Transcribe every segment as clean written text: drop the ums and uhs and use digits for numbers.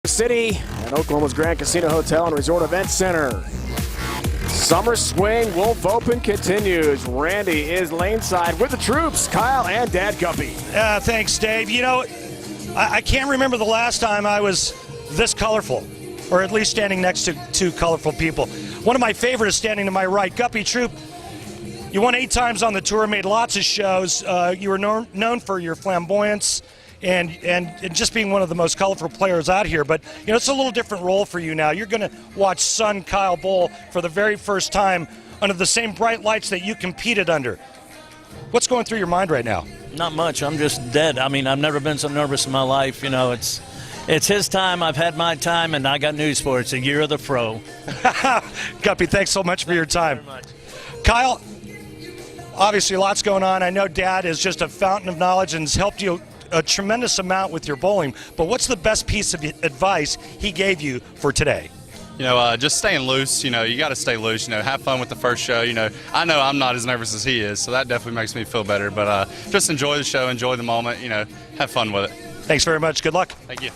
City at Oklahoma's Grand Casino Hotel and Resort Event Center. Summer Swing Wolf Open continues. Randy is laneside with the troops, Kyle and Dad Guppy. Thanks, Dave. You know, I can't remember the last time I was this colorful, or at least standing next to two colorful people. One of my favorites is standing to my right. Guppy Troop, you won 8 times on the tour, made lots of shows. You were known for your flamboyance and just being one of the most colorful players out here. But, you know, it's a little different role for you now. You're going to watch son Kyle bowl for the very first time under the same bright lights that you competed under. What's going through your mind right now? Not much. I'm just dead. I mean, I've never been so nervous in my life. You know, it's his time. I've had my time, and I got news for it. It's a year of the fro. Guppy, thanks so much for your time. Thank you very much. Kyle, obviously lots going on. I know Dad is just a fountain of knowledge and has helped you a tremendous amount with your bowling, but what's the best piece of advice he gave you for today? You know, just staying loose. You know, you got to stay loose. You know, have fun with the first show. You know I'm not as nervous as he is, so that definitely makes me feel better. But just enjoy the show, enjoy the moment. You know, have fun with it. Thanks very much. Good luck. Thank you.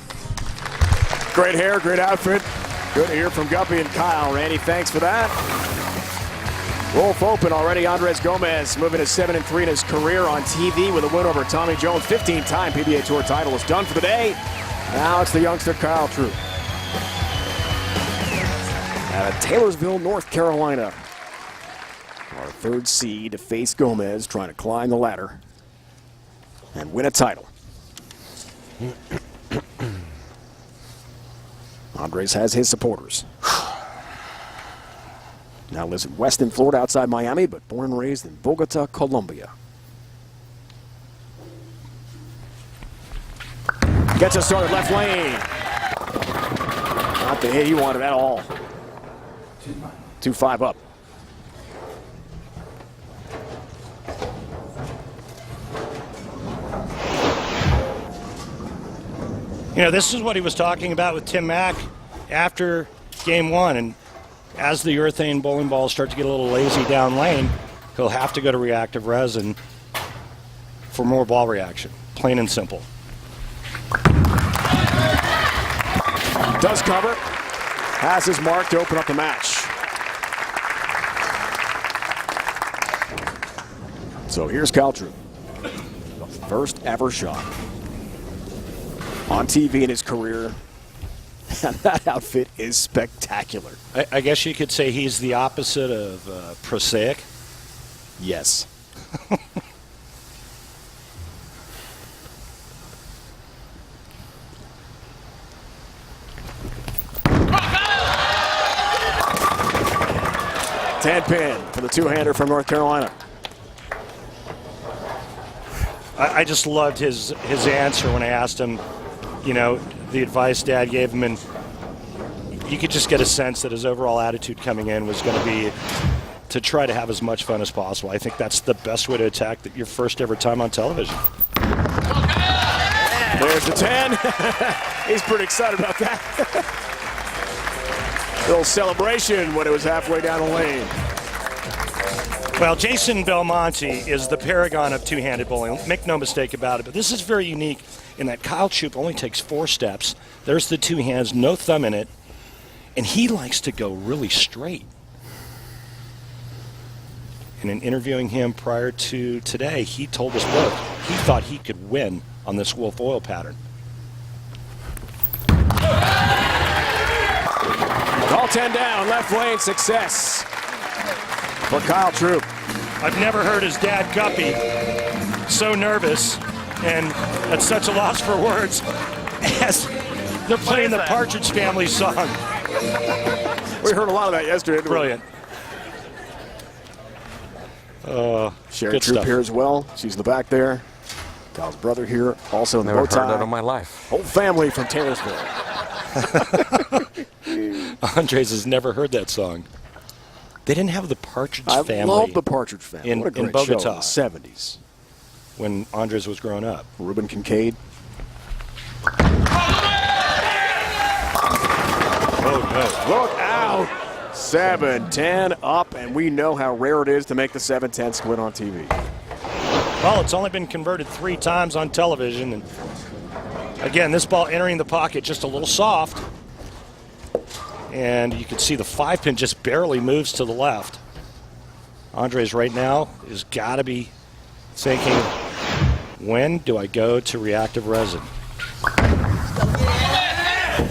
Great hair, great outfit. Good to hear from Guppy and Kyle. Randy, thanks for that. Wolf Open already. Andres Gomez moving to 7-3 in his career on TV with a win over Tommy Jones. 15-time PBA Tour title is done for the day. Now it's the youngster Kyle Troop out of Taylorsville, North Carolina. Our third seed to face Gomez, trying to climb the ladder and win a title. Andres has his supporters. Now lives in Weston, Florida, outside Miami, but born and raised in Bogota, Colombia. Gets us started left lane. Not the hit he wanted at all. 2-5 up. You know, this is what he was talking about with Tim Mack after game one, and as the urethane bowling balls start to get a little lazy down lane, he'll have to go to reactive resin for more ball reaction. Plain and simple. Does cover. Has his mark to open up the match. So here's Kyle Troop. The first ever shot on TV in his career. And that outfit is spectacular. I guess you could say he's the opposite of prosaic. Yes. Tan pin for the two-hander from North Carolina. I just loved his answer when I asked him, you know, the advice Dad gave him, and you could just get a sense that his overall attitude coming in was going to be to try to have as much fun as possible. I think that's the best way to attack your first ever time on television. There's the 10. He's pretty excited about that. Little celebration when it was halfway down the lane. Well, Jason Belmonte is the paragon of two-handed bowling. Make no mistake about it, but this is very unique in that Kyle Troop only takes 4 steps. There's the two hands, no thumb in it, and he likes to go really straight. And in interviewing him prior to today, he told us both he thought he could win on this Wolf Oil pattern. All 10 down, left lane, success for Kyle Troop. I've never heard his dad, Guppy, so nervous and at such a loss for words as they're playing the Partridge Family song. We heard a lot of that yesterday. Brilliant. Sherry Troop here as well. She's in the back there. Kyle's brother here, also in the bow tie. Never heard that in my life. Whole family from Taylorsville. Andres has never heard that song. They didn't have the Partridge Family. I love the Partridge Family. In what a great Bogota show in the 70s. When Andres was growing up. Reuben Kincaid. Oh, no. Look out. 7-10 up, and we know how rare it is to make the 7-10 split on TV. Well, it's only been converted 3 times on television, and Again, this ball entering the pocket just a little soft. And you can see the 5-pin just barely moves to the left. Andres right now has got to be thinking, when do I go to reactive resin?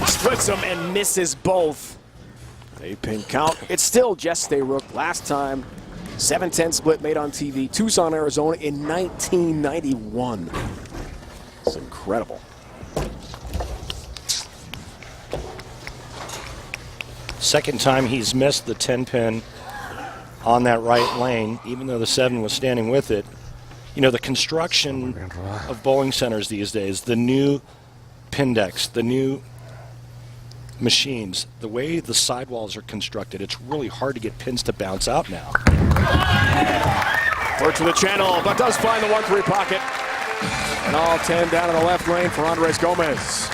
Splits them and misses both. 8-pin count. It's still Jeste Rook. Last time, 7-10 split made on TV, Tucson, Arizona in 1991. It's incredible. Second time he's missed the 10-pin on that right lane, even though the 7 was standing with it. You know, the construction of bowling centers these days, the new pin decks, the new machines, the way the sidewalls are constructed, it's really hard to get pins to bounce out now. Work to the channel, but does find the 1-3 pocket. And all 10 down in the left lane for Andres Gomez.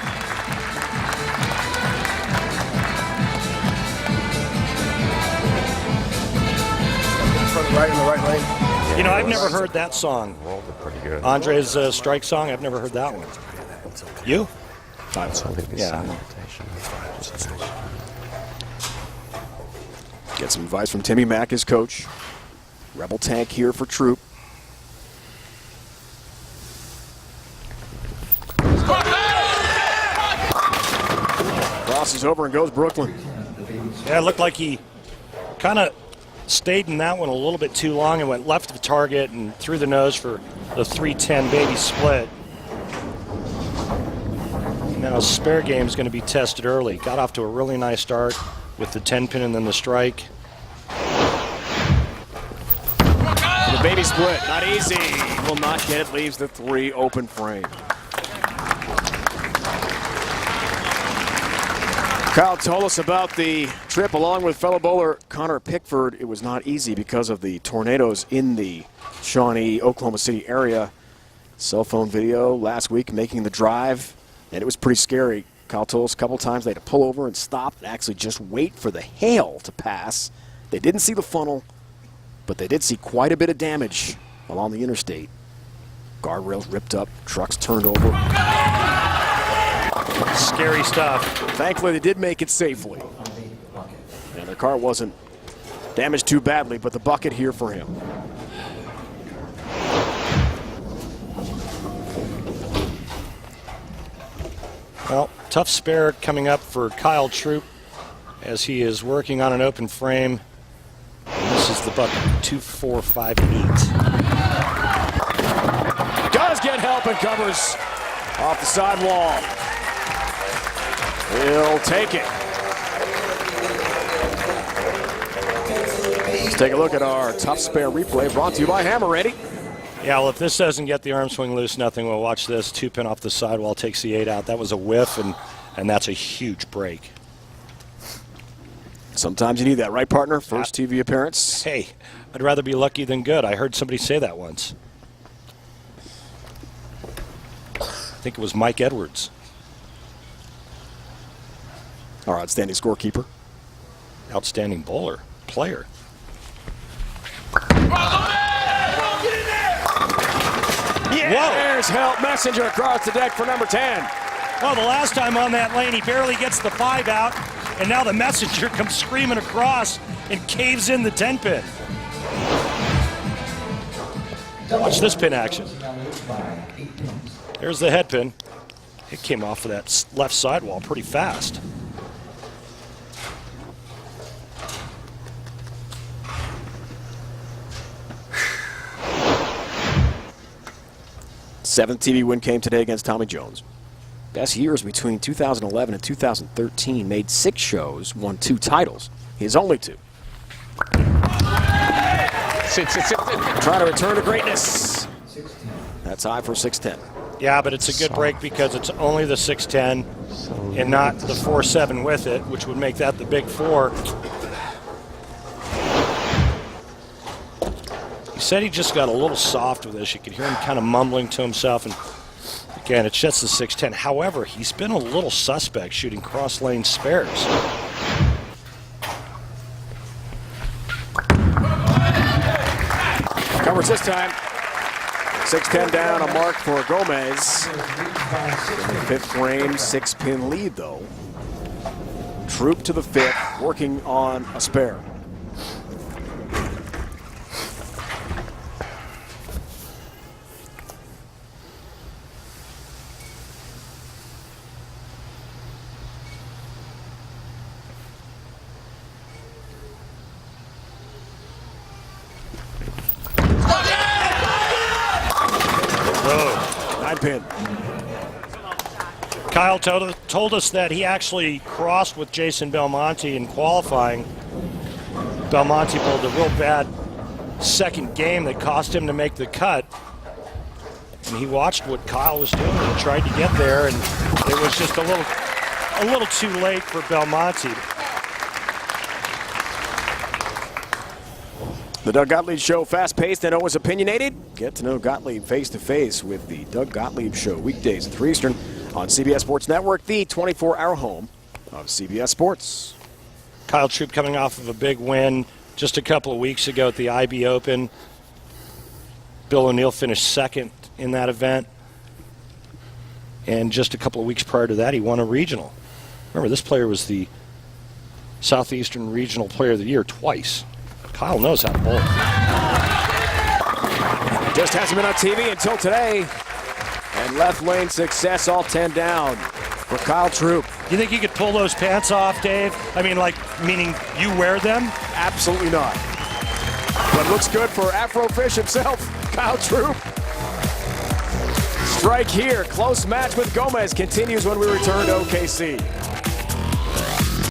Right in the right lane. You know, I've never heard that song. Andre's strike song, I've never heard that one. You? Yeah. Get some advice from Timmy Mack, his coach. Rebel tank here for Troop. Crosses over and goes Brooklyn. Yeah, it looked like he kind of stayed in that one a little bit too long and went left of the target and through the nose for the 310 baby split. Now his spare game is going to be tested early. Got off to a really nice start with the 10-pin and then the strike. The baby split, not easy. Will not get it, leaves the 3 open frame. Kyle told us about the trip along with fellow bowler Connor Pickford. It was not easy because of the tornadoes in the Shawnee, Oklahoma City area. Cell phone video last week making the drive, and it was pretty scary. Kyle told us a couple times they had to pull over and stop and actually just wait for the hail to pass. They didn't see the funnel, but they did see quite a bit of damage along the interstate. Guardrails ripped up, trucks turned over. Scary stuff. Thankfully, they did make it safely. And their car wasn't damaged too badly, but the bucket here for him. Well, tough spare coming up for Kyle Troop as he is working on an open frame. And this is the bucket, 2-4-5-8. Does get help and covers off the sidewall. He'll take it. Let's take a look at our tough spare replay brought to you by Hammer Ready. Yeah, well, if this doesn't get the arm swing loose, nothing will. Watch this. 2-pin off the sidewall, takes the 8 out. That was a whiff, and that's a huge break. Sometimes you need that, right, partner? First TV appearance. Hey, I'd rather be lucky than good. I heard somebody say that once. I think it was Mike Edwards. Our outstanding scorekeeper. Outstanding bowler, player. Yeah, there's help. Messenger across the deck for number 10. Well, the last time on that lane, he barely gets the 5 out, and now the messenger comes screaming across and caves in the 10-pin. Watch this pin action. There's the head pin. It came off of that left sidewall pretty fast. Seventh TV win came today against Tommy Jones. Best years between 2011 and 2013. Made 6 shows, won 2 titles. His only 2. Trying to return to greatness. That's high for 6'10". Yeah, but it's a good break because it's only the 6'10" and not the 4'7" with it, which would make that the big 4. He said he just got a little soft with this. You could hear him kind of mumbling to himself. And again, it's just the 6'10". However, he's been a little suspect shooting cross-lane spares. Covers this time. 6-10 down, a mark for Gomez. Fifth frame, 6-pin lead though. Troop to the fifth, working on a spare. Pin. Kyle told us that he actually crossed with Jason Belmonte in qualifying. Belmonte pulled a real bad second game that cost him to make the cut. And he watched what Kyle was doing and tried to get there, and it was just a little too late for Belmonte. The Doug Gottlieb Show, fast-paced and always opinionated. Get to know Gottlieb face-to-face with the Doug Gottlieb Show, weekdays at 3 Eastern on CBS Sports Network, the 24-hour home of CBS Sports. Kyle Troop coming off of a big win just a couple of weeks ago at the IB Open. Bill O'Neill finished second in that event. And just a couple of weeks prior to that, he won a regional. Remember, this player was the Southeastern Regional Player of the Year twice. Kyle knows how to bowl. Just hasn't been on TV until today. And left lane success, all 10 down for Kyle Troop. You think you could pull those pants off, Dave? I mean, like, meaning you wear them? Absolutely not. But looks good for Afrofish himself, Kyle Troop. Strike here. Close match with Gomez continues when we return to OKC.